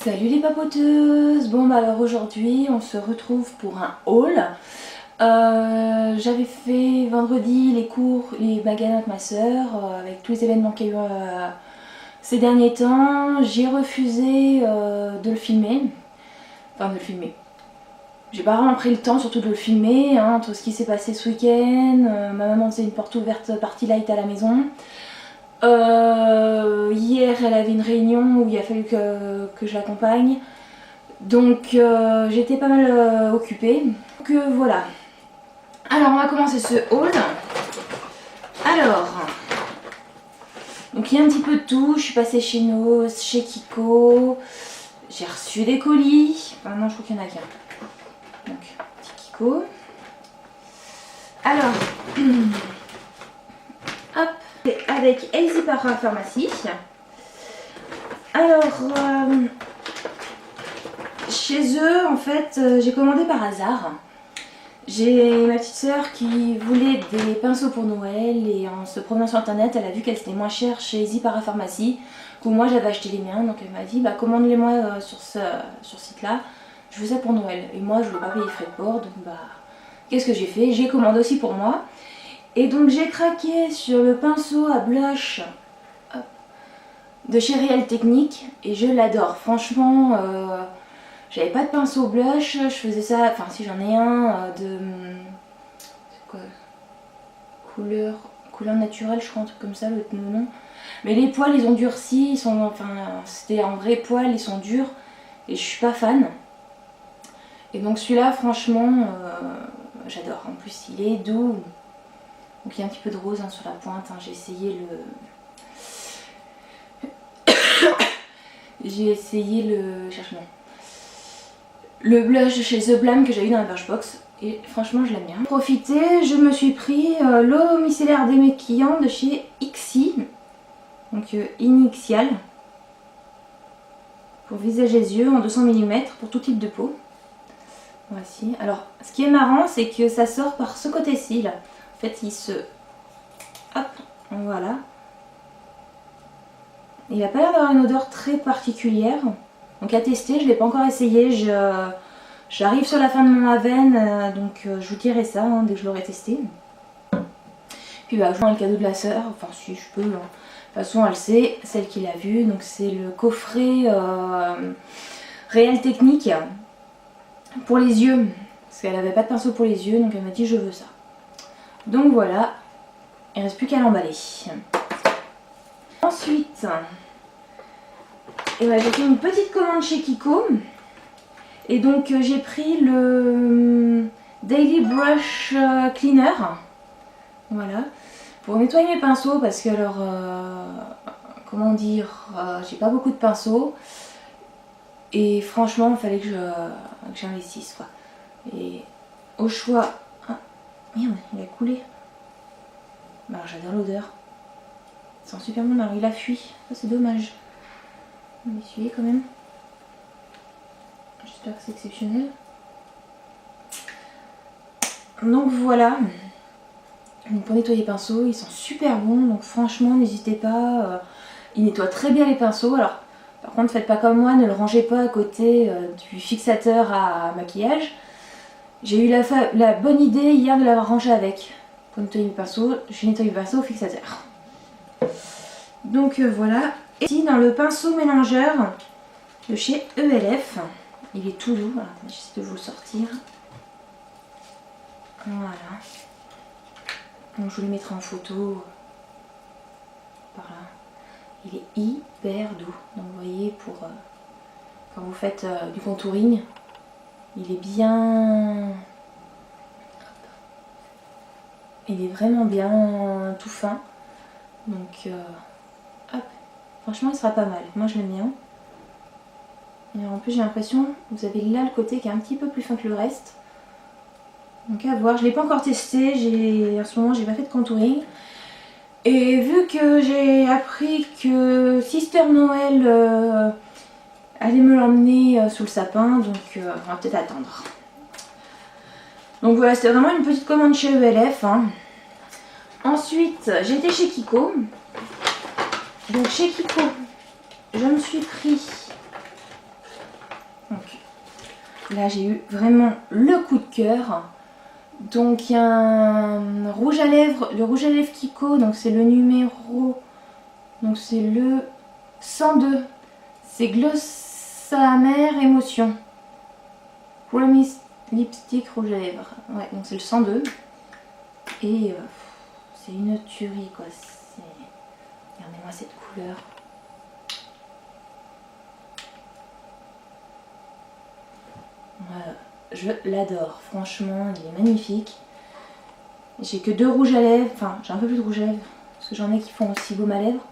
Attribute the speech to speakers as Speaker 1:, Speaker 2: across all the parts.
Speaker 1: Salut les papoteuses. Bon bah alors aujourd'hui on se retrouve pour un haul. J'avais fait vendredi les cours, les magasins avec ma soeur, avec tous les événements qu'il y a eu ces derniers temps. J'ai refusé de le filmer, enfin de le filmer. J'ai pas vraiment pris le temps surtout de le filmer, hein, entre ce qui s'est passé ce week-end, ma maman faisait une porte ouverte party light à la maison. Hier elle avait une réunion où il a fallu que je l'accompagne, donc j'étais pas mal occupée, donc voilà. Alors on va commencer ce haul. Alors donc il y a un petit peu de tout, je suis passée chez Nos, chez Kiko, j'ai reçu des colis, enfin non je crois qu'il y en a qu'un, donc petit Kiko. Alors hop, avec Easy Parapharmacie. Alors chez eux en fait j'ai commandé par hasard. J'ai ma petite soeur qui voulait des pinceaux pour Noël et en se promenant sur internet elle a vu qu'elles étaient moins chères chez Easy Parapharmacie que moi j'avais acheté les miens, donc elle m'a dit bah commande-les-moi sur ce site là, je veux ça pour Noël. Et moi je voulais pas payer frais de port, donc bah qu'est-ce que j'ai fait, j'ai commandé aussi pour moi. Et donc j'ai craqué sur le pinceau à blush de chez Real Technique et je l'adore. Franchement, j'avais pas de pinceau blush, je faisais ça, enfin si j'en ai un de... C'est quoi? Couleur naturelle je crois, un truc comme ça le nom. Mais les poils ils ont durci, ils sont, enfin c'était un vrai poil, ils sont durs et je suis pas fan. Et donc celui-là franchement j'adore, en plus il est doux. Donc il y a un petit peu de rose hein, sur la pointe, hein. J'ai essayé le blush de chez The Blam que j'ai eu dans la Birchbox et franchement je l'aime bien. Pour profiter, je me suis pris l'eau micellaire démaquillant de chez Ixi, donc Inixial, pour visage et yeux en 200 mm pour tout type de peau. Voici. Alors ce qui est marrant c'est que ça sort par ce côté-ci là. En fait il se... Hop, voilà. Il n'a pas l'air d'avoir une odeur très particulière. Donc à tester, je ne l'ai pas encore essayé. J'arrive sur la fin de mon Aven, donc je vous dirai ça hein, dès que je l'aurai testé. Puis bah, je prends le cadeau de la sœur, enfin si je peux. Hein. De toute façon elle sait, celle qui l'a vu. Donc c'est le coffret Real Technique pour les yeux. Parce qu'elle n'avait pas de pinceau pour les yeux, donc elle m'a dit je veux ça. Donc voilà, il ne reste plus qu'à l'emballer. Ensuite, j'ai fait une petite commande chez Kiko. Et donc j'ai pris le Daily Brush Cleaner. Voilà. Pour nettoyer mes pinceaux parce que alors, comment dire, j'ai pas beaucoup de pinceaux. Et franchement, il fallait que j'investisse quoi. Et au choix... Ah, merde, il a coulé. Bah, j'adore l'odeur. Ça sent super bon, alors il a fui. Ça c'est dommage. On va essuyer quand même. J'espère que c'est exceptionnel. Donc voilà. Donc pour nettoyer les pinceaux, ils sont super bons. Donc franchement, n'hésitez pas. Ils nettoient très bien les pinceaux. Alors par contre, faites pas comme moi, ne le rangez pas à côté du fixateur à maquillage. J'ai eu la bonne idée hier de l'avoir rangé avec. Pour nettoyer les pinceaux, je nettoie les pinceaux au fixateur. Donc voilà. Et ici dans le pinceau mélangeur de chez ELF, il est tout doux, voilà, j'essaie de vous le sortir. Voilà. Donc je vous le mettrai en photo par là. Il est hyper doux. Donc vous voyez pour quand vous faites du contouring, il est bien. Il est vraiment bien tout fin. Donc hop. Franchement il sera pas mal, moi je l'aime bien. Et en plus j'ai l'impression, vous avez là le côté qui est un petit peu plus fin que le reste. Donc à voir, je ne l'ai pas encore testé, en ce moment j'ai pas fait de contouring. Et vu que j'ai appris que Sister Noël allait me l'emmener sous le sapin, donc on va peut-être attendre. Donc voilà, c'était vraiment une petite commande chez ELF. Hein. Ensuite j'étais chez Kiko. Donc chez Kiko, je me suis pris Là j'ai eu vraiment le coup de cœur. Donc il y a un rouge à lèvres, le rouge à lèvres Kiko, donc c'est le numéro, donc c'est le 102. C'est Gloss Amer Émotion. Promise Lipstick rouge à lèvres. Ouais, donc c'est le 102. Et c'est une tuerie quoi. Regardez-moi cette couleur. Je l'adore, franchement, il est magnifique. J'ai que 2 rouges à lèvres, enfin j'ai un peu plus de rouge à lèvres, parce que j'en ai qui font aussi baume à lèvres.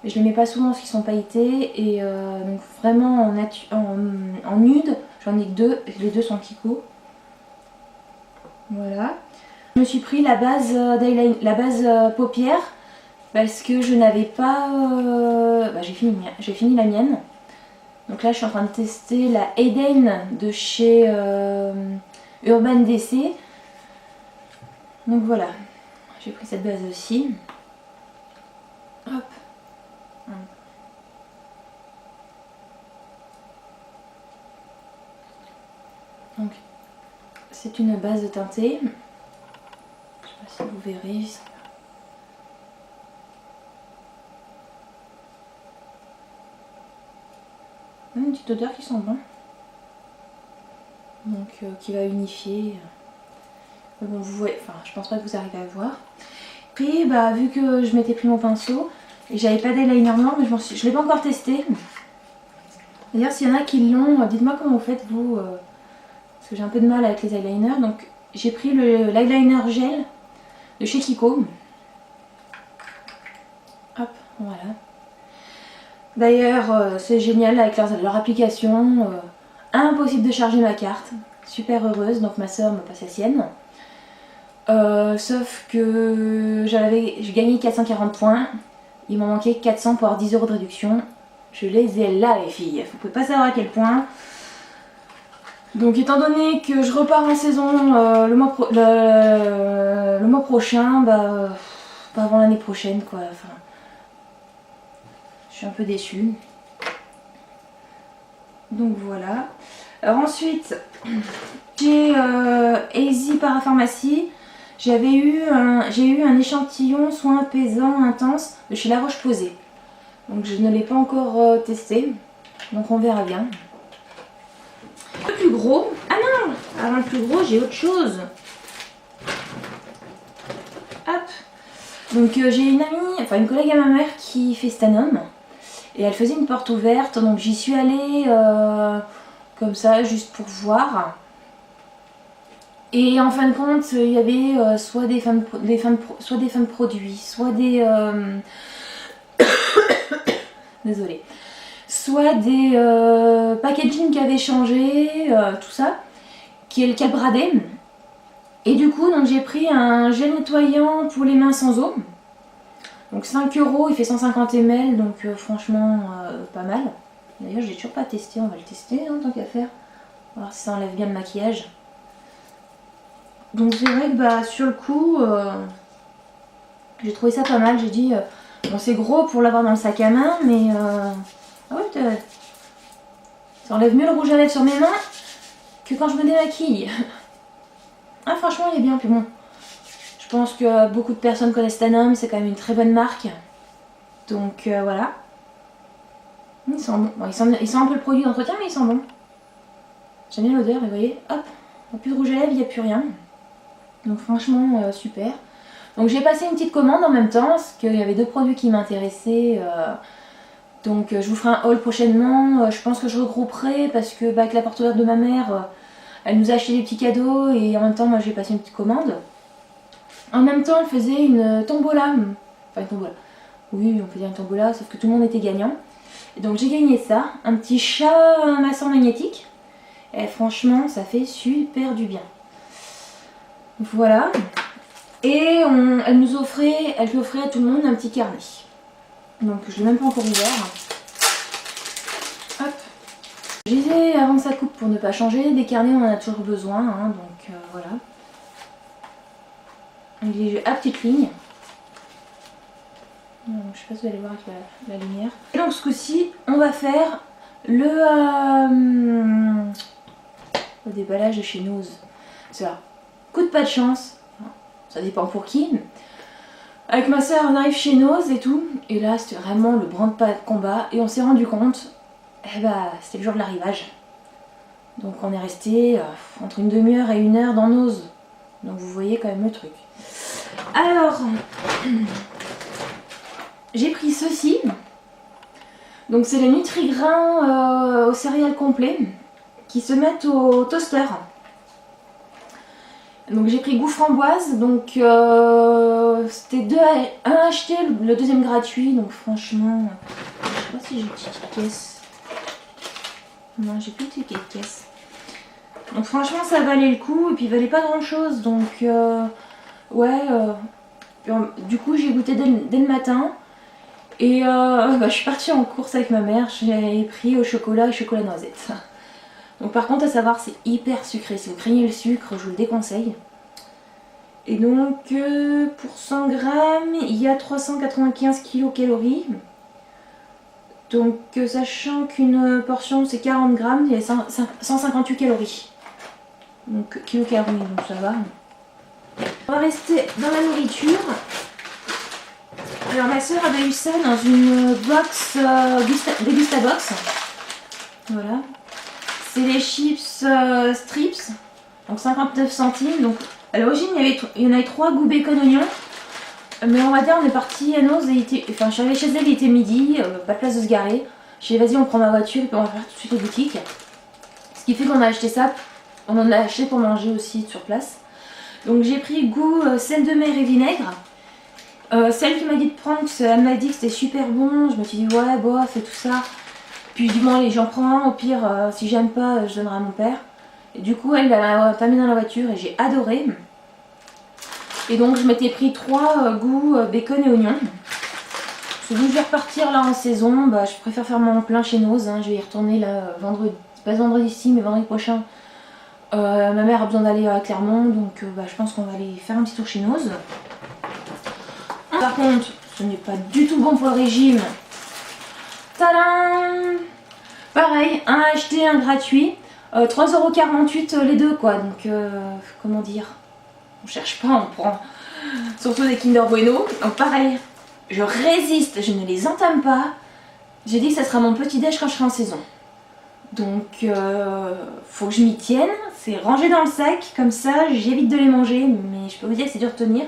Speaker 1: Mais je les mets pas souvent parce qu'ils sont pailletés. Et donc vraiment en nude, j'en ai que 2, les 2 sont Kiko. Voilà. Je me suis pris la base, la base paupière, parce que je n'avais pas... j'ai fini la mienne. Donc là je suis en train de tester la Eden de chez Urban DC. Donc voilà, j'ai pris cette base aussi. Hop. Donc c'est une base de teintée. Je sais pas si vous verrez. Une petite odeur qui sent bon. Donc qui va unifier. Bon, vous voyez, enfin je pense pas que vous arrivez à voir. Puis bah vu que je m'étais pris mon pinceau et j'avais pas d'eyeliner noir, mais je l'ai pas encore testé. D'ailleurs s'il y en a qui l'ont, dites-moi comment vous faites vous, parce que j'ai un peu de mal avec les eyeliners. Donc j'ai pris l'eyeliner gel de chez Kiko. Hop, voilà. D'ailleurs c'est génial avec leur application. Impossible de charger ma carte. Super heureuse, donc ma soeur me passe la sienne. Sauf que j'ai gagné 440 points. Il m'en manquait 400 pour avoir 10 € de réduction. Je les ai là les filles. Vous pouvez pas savoir à quel point. Donc étant donné que je repars en saison le mois prochain, bah pas avant l'année prochaine quoi. Enfin, je suis un peu déçue. Donc voilà. Alors ensuite, j'ai Easy Parapharmacie. J'ai eu un échantillon soin apaisant intense de chez La Roche-Posay. Donc je ne l'ai pas encore testé. Donc on verra bien. Le plus gros. Ah non, avant le plus gros, j'ai autre chose. Hop. Donc j'ai une amie, enfin une collègue à ma mère qui fait Stanum. Et elle faisait une porte ouverte. Donc j'y suis allée comme ça, juste pour voir. Et en fin de compte, il y avait soit des fins de produits, soit des... Désolée. Soit des packaging qui avaient changé, tout ça, qu'elle bradait. Et du coup, j'ai pris un gel nettoyant pour les mains sans eau. Donc 5 €, il fait 150 ml, donc franchement pas mal. D'ailleurs, je l'ai toujours pas testé, on va le tester hein, tant qu'à faire. On va voir si ça enlève bien le maquillage. Donc c'est vrai que bah, sur le coup, j'ai trouvé ça pas mal. J'ai dit, bon c'est gros pour l'avoir dans le sac à main, mais ah ouais, ça enlève mieux le rouge à lèvres sur mes mains que quand je me démaquille. Ah franchement il est bien, puis bon, je pense que beaucoup de personnes connaissent Stanum, c'est quand même une très bonne marque. Donc voilà. Il sent bon. Bon, il sent un peu le produit d'entretien, mais il sent bon. J'aime bien l'odeur, et vous voyez, hop, il n'y a plus de rouge à lèvres, il n'y a plus rien. Donc franchement super. Donc j'ai passé une petite commande en même temps parce qu'il y avait 2 produits qui m'intéressaient. Donc je vous ferai un haul prochainement. Je pense que je regrouperai parce que avec la porte ouverte de ma mère, elle nous a acheté des petits cadeaux et en même temps moi j'ai passé une petite commande. En même temps elle faisait une tombola. Enfin une tombola. Oui on peut dire une tombola sauf que tout le monde était gagnant. Et donc j'ai gagné ça. Un petit chat masseur magnétique. Et franchement ça fait super du bien. Voilà. Et elle offrait à tout le monde un petit carnet. Donc je l'ai même pas encore ouvert. Hop. Je disais avant sa coupe pour ne pas changer. Des carnets on en a toujours besoin. Hein, donc voilà. Il est à petite ligne. Donc, je sais pas si vous allez voir avec la lumière. Et donc ce coup-ci on va faire le au déballage de chez Noz. Ça, coup de pas de chance, ça dépend pour qui. Avec ma soeur, on arrive chez Noz et tout, et là c'était vraiment le branle-bas de combat, et on s'est rendu compte, c'était le jour de l'arrivage. Donc on est resté entre une demi-heure et 1 heure dans Noz. Donc vous voyez quand même le truc. Alors, j'ai pris ceci. Donc c'est les Nutri-Grains aux céréales complets qui se mettent au toaster. Donc j'ai pris goût framboise, donc c'était un acheté, le deuxième gratuit, donc franchement, je sais pas si j'ai une petite caisse. Non, j'ai plus de ticket de caisse. Donc franchement ça valait le coup, et puis il valait pas grand chose, donc ouais, du coup j'ai goûté dès le matin, et je suis partie en course avec ma mère, j'ai pris au chocolat et chocolat noisette. Donc par contre à savoir c'est hyper sucré, si vous craignez le sucre je vous le déconseille. Et donc pour 100 grammes il y a 395 kilocalories. Donc sachant qu'une portion c'est 40 grammes, il y a 158 calories. Donc kilocalories, donc ça va. On va rester dans la nourriture. Alors ma soeur avait eu ça dans une box des Gustabox. Voilà. C'est les chips strips, donc 59 centimes. Donc à l'origine il y en avait 3 goût bacon oignon. Mais on va dire on est parti à Noz, enfin je suis arrivée chez elle, il était midi, pas de place de se garer. Je dis vas-y on prend ma voiture et puis on va faire tout de suite aux boutiques. Ce qui fait qu'on a acheté ça, on en a acheté pour manger aussi sur place. Donc j'ai pris goût sel de mer et vinaigre. Celle qui m'a dit de prendre, elle m'a dit que c'était super bon, je me suis dit ouais bof et tout ça. Puis je dis bon allez j'en prends un, au pire si j'aime pas je donnerai à mon père. Et du coup elle l'a pas mis dans la voiture et j'ai adoré. Et donc je m'étais pris 3 goûts bacon et oignon. Vu que je vais repartir là en saison, je préfère faire mon plein chez Noz, hein. Je vais y retourner là vendredi, pas ce vendredi-ci mais vendredi prochain. Ma mère a besoin d'aller à Clermont, donc je pense qu'on va aller faire un petit tour chez Noz. Par contre, ce n'est pas du tout bon pour le régime. Tadam! Pareil, un acheté, un gratuit. 3,48 € les deux quoi, donc comment dire, on cherche pas, on prend. Surtout des Kinder Bueno. Donc pareil, je résiste, je ne les entame pas. J'ai dit que ça sera mon petit déj quand je serai en saison. Donc faut que je m'y tienne. C'est rangé dans le sac, comme ça j'évite de les manger, mais je peux vous dire que c'est dur de tenir.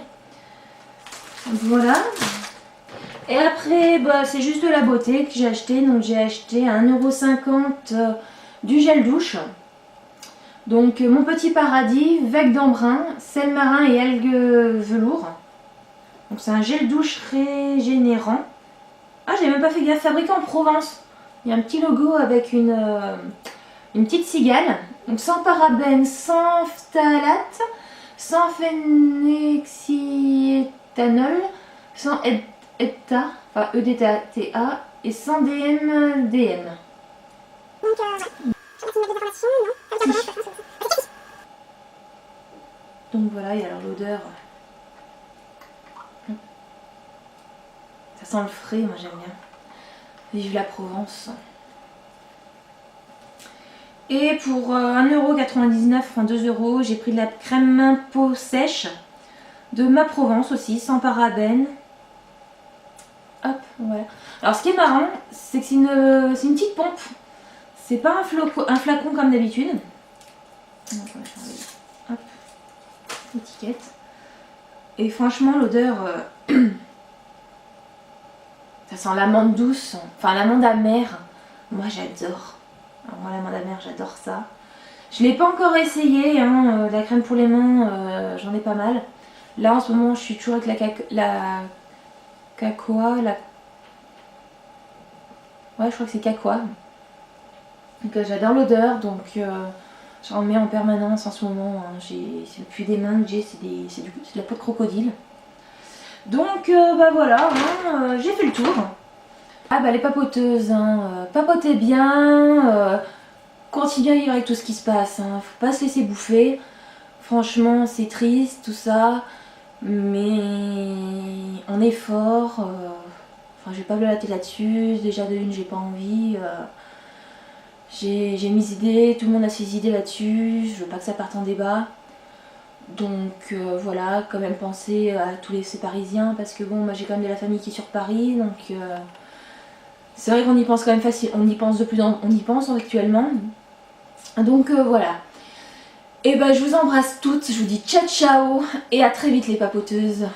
Speaker 1: Voilà. Et après, c'est juste de la beauté que j'ai acheté. Donc j'ai acheté à 1,50 € du gel douche. Donc mon petit paradis, vague d'embrun, sel marin et algues velours. Donc c'est un gel douche régénérant. Ah, j'ai même pas fait gaffe, fabriqué en Provence. Il y a un petit logo avec une petite cigale. Donc sans parabènes, sans phtalate, sans phénylexyéthanol, sans EDTA, enfin EDTA et sans DMDM. Donc donc voilà, et alors l'odeur, ça sent le frais, moi j'aime bien. Vive la Provence. Et pour 1,99 €, enfin 2 €, j'ai pris de la crème peau sèche de ma Provence aussi, sans parabènes. Hop, voilà. Alors ce qui est marrant, c'est que c'est une petite pompe. C'est pas un flacon comme d'habitude. Hop, l'étiquette. Et franchement, l'odeur, ça sent l'amande douce, enfin l'amande amère. Moi j'adore. Alors, moi l'amande amère, j'adore ça. Je l'ai pas encore essayé, hein, la crème pour les mains, j'en ai pas mal. Là en ce moment, je suis toujours avec la Cacoa, ouais, je crois que c'est Cacoa. Donc j'adore l'odeur, donc j'en mets en permanence en ce moment. Hein. C'est le puits des mains que j'ai, c'est de la peau de crocodile. Donc voilà, hein, j'ai fait le tour. Ah les papoteuses, hein, papotez bien, continuez à vivre avec tout ce qui se passe, hein, faut pas se laisser bouffer. Franchement c'est triste tout ça, mais on est fort. Enfin je vais pas blablater là-dessus, déjà de une j'ai pas envie. J'ai mes idées, tout le monde a ses idées là-dessus, je veux pas que ça parte en débat. Donc voilà, quand même penser à tous ces Parisiens, parce que bon, moi j'ai quand même de la famille qui est sur Paris, donc c'est vrai qu'on y pense quand même facile, on y pense on y pense actuellement. Donc voilà. Et ben je vous embrasse toutes, je vous dis ciao ciao, et à très vite les papoteuses.